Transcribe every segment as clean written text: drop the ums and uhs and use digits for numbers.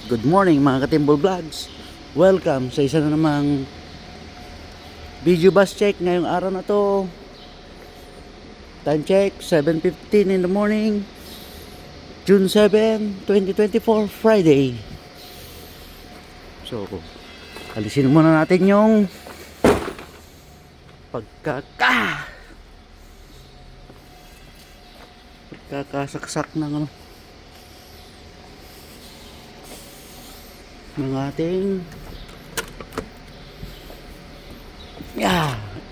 Good morning mga Katimbol Vlogs. Welcome sa isa na namang video bus check ngayong araw na to. Time check 7:15 in the morning, June 7, 2024, Friday. So, alisin muna natin yung pagkakasaksak ng ating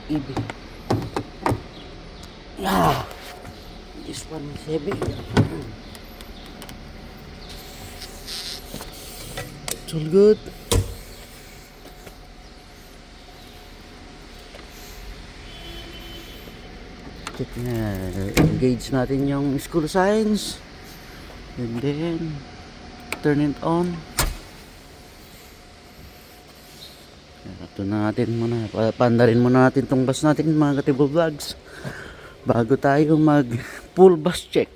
ibig. This one is heavy. It's all good. Check na, engage natin yung school signs and then turn it on. Ito na natin muna, pandarin muna natin tong bus natin mga Katimbol Vlogs bago tayo mag full bus check.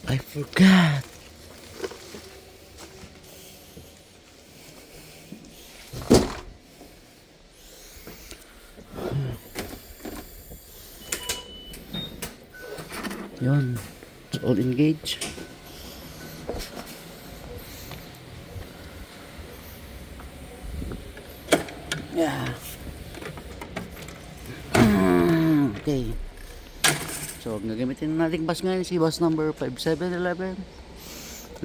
I forgot. Yun, it's all engaged. Okay. So, gagamitin natin bus ngayon si bus number 5711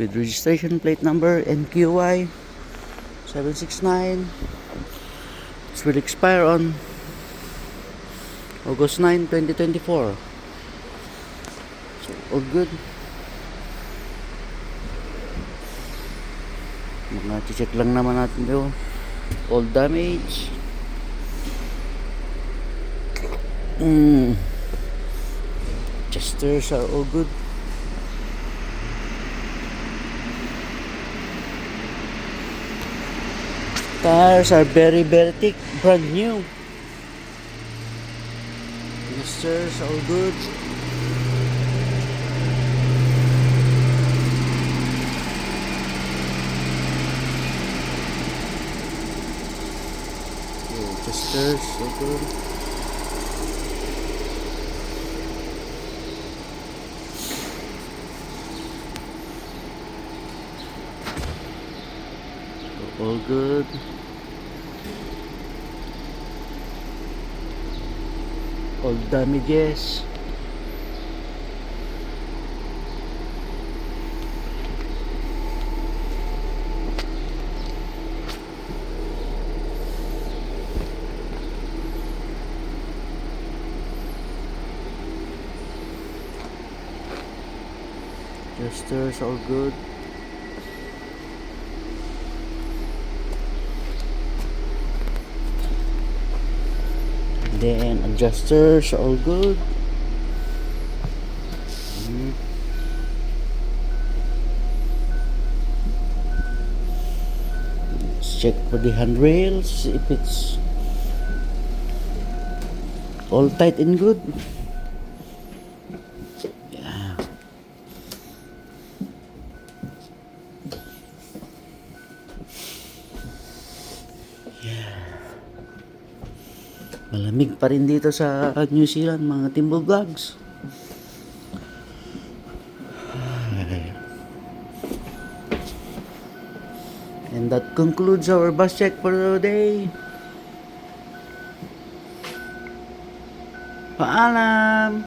with registration plate number NQY 769. It will expire on August 9, 2024. So, all good. Mga check lang naman natin yun. All damage. Chesters are all good. Tires are very thick, brand new. Chesters all good. Chesters all good. All good. All damages. Adjusters all good. Then adjusters all good. Let's check for the handrails if it's all tight and good. Malamig pa rin dito sa New Zealand mga Katimbol Vlogs. And that concludes our bus check for today. Paalam!